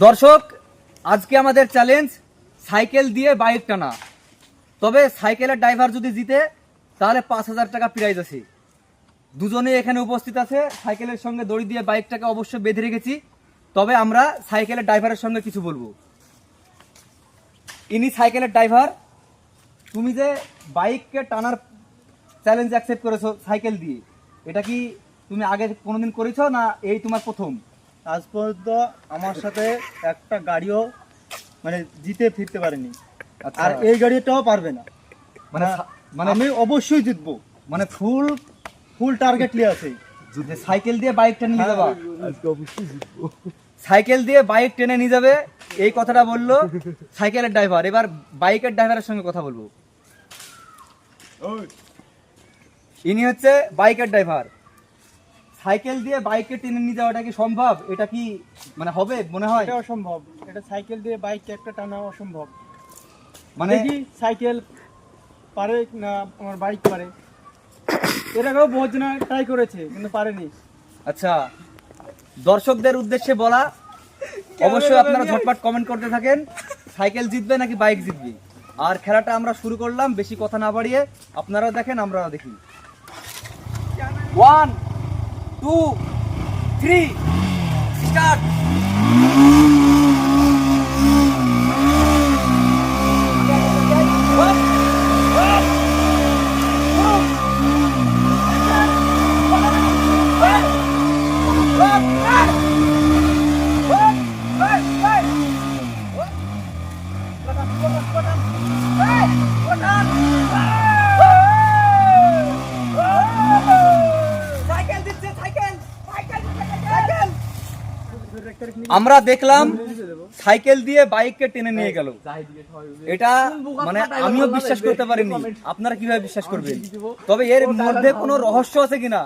দর্শক, আজকে আমাদের চ্যালেঞ্জ সাইকেল দিয়ে বাইক টানা। তবে সাইকেলের ড্রাইভার যদি জিতে তাহলে 5,000 টাকা প্রাইজ আছে। দুজনে এখানে উপস্থিত আছে। সাইকেলের সঙ্গে দড়ি দিয়ে বাইকটাকে অবশ্যই বেঁধে রেখেছি। তবে আমরা সাইকেলের ড্রাইভারের সঙ্গে কিছু বলবো। ইনি সাইকেলের ড্রাইভার। তুমি যে বাইককে টানার চ্যালেঞ্জ অ্যাকসেপ্ট করেছো সাইকেল দিয়ে, এটা কি তুমি আগে কোনোদিন করেছো না এই তোমার প্রথম? আজ পর্যন্ত আমার সাথে একটা গাড়িও মানে জিতে ফিরতে পারেনি। আচ্ছা। আর এই গাড়িটাও পারবে না। মানে মানে আমি অবশ্যই জিতবো, মানে ফুল টার্গেট নিয়ে আছে। যে সাইকেল দিয়ে বাইকটা নিয়ে যাবা, আজকে অবশ্যই জিতবো। সাইকেল দিয়ে বাইক টেনে নিয়ে যাবে, এই কথাটা বললো সাইকেলের ড্রাইভার। এবার বাইকের ড্রাইভারের সঙ্গে কথা বলবো। ইনি হচ্ছে বাইকের ড্রাইভার। সাইকেল দিয়ে বাইকে টেনে নিয়ে যাওয়াটা কি সম্ভব? এটা কি মানে হবে মনে হয়? এটা অসম্ভব। এটা সাইকেল দিয়ে বাইক একটা টানা অসম্ভব। মানে কি সাইকেল পারে না আমার বাইক পারে? এর আগেও বহু জন ট্রাই করেছে কিন্তু পারেনি। আচ্ছা, দর্শকদের উদ্দেশ্যে বলা, অবশ্যই আপনারা ঝটপট কমেন্ট করতে থাকেন, সাইকেল জিতবে নাকি বাইক জিতবে। আর খেলাটা আমরা শুরু করলাম, বেশি কথা না বাড়িয়ে আপনারাও দেখেন আমরাও দেখি। 1 2 3 স্টার্ট। আমরা দেখলাম সাইকেল দিয়ে বাইককে টেনে নিয়ে গেল। এটা মানে আমিও বিশ্বাস করতে পারিনি। আপনারা কিভাবে বিশ্বাস করবেন? তবে এর মধ্যে কোনো রহস্য আছে কিনা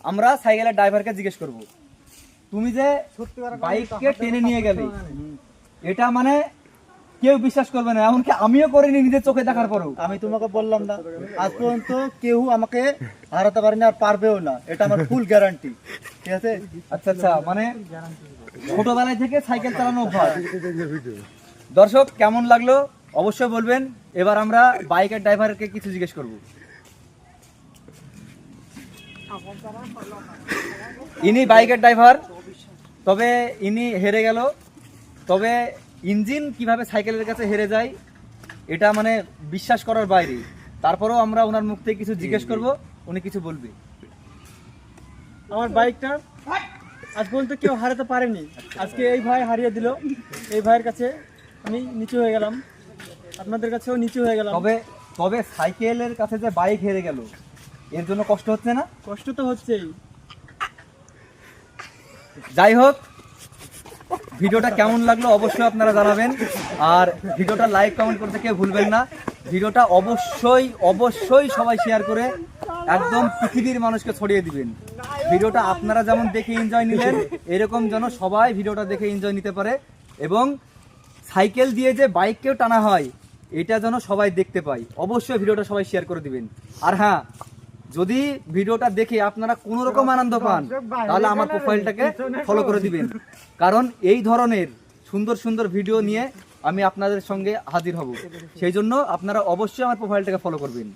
আমরা সাইকেলের ড্রাইভারকে জিজ্ঞেস করব। তুমি যে বাইককে টেনে নিয়ে গেলে, এটা মানে কেউ বিশ্বাস করবে না, এমনকি আমিও করিনি নিজের চোখে দেখার পরেও। আমি তোমাকে বললাম না, আজ পর্যন্ত কেউ আমাকে হারাতে পারেনি আর পারবেও না। এটা আমার ফুল গ্যারান্টি। ঠিক আছে? আচ্ছা আচ্ছা, মানে ছোটবেলায় থেকে সাইকেল চালানো অভ্যাস। দর্শক, কেমন লাগলো অবশ্যই বলবেন। এবার আমরা বাইকের ড্রাইভারকে কিছু জিজ্ঞেস করব। ইনি বাইকের ড্রাইভার, তবে ইনি হেরে গেল। তবে ইঞ্জিন কিভাবে সাইকেলের কাছে হেরে যায় এটা মানে বিশ্বাস করার বাইরে। তারপরেও আমরা ওনার মুখ থেকে কিছু জিজ্ঞেস করব, উনি কিছু বলবে। আমার বাইকটা আজ পর্যন্ত কেউ হারাতে পারেনি। আজকে এই ভাই হারিয়ে দিল। এই ভাইয়ের কাছে আমি নিচু হয়ে গেলাম, আপনাদের কাছেও নিচু হয়ে গেলাম। তবে সাইকেলের কাছে যে বাইক হেরে গেল, এর জন্য কষ্ট হচ্ছে না? কষ্ট তো হচ্ছেই। যাই হোক, ভিডিওটা কেমন লাগলো অবশ্যই আপনারা জানাবেন। আর ভিডিওটা লাইক কমেন্ট করতে কেউ ভুলবেন না। ভিডিওটা অবশ্যই সবাই শেয়ার করে একদম পৃথিবীর মানুষকে ছড়িয়ে দিবেন। ভিডিওটা আপনারা যেমন দেখে এনজয় নিলেন, এরকম যেন সবাই ভিডিওটা দেখে এনজয় নিতে পারে। এবং সাইকেল দিয়ে যে বাইককেও টানা হয়, এটা যেন সবাই দেখতে পায়। অবশ্যই ভিডিওটা সবাই শেয়ার করে দিবেন। আর হ্যাঁ, যদি ভিডিওটা দেখে আপনারা কোনো রকম আনন্দ পান, তাহলে আমার প্রোফাইলটাকে ফলো করে দিবেন। কারণ এই ধরনের সুন্দর সুন্দর ভিডিও নিয়ে আমি আপনাদের সঙ্গে হাজির হব। সেই জন্য আপনারা অবশ্যই আমার প্রোফাইলটাকে ফলো করবেন।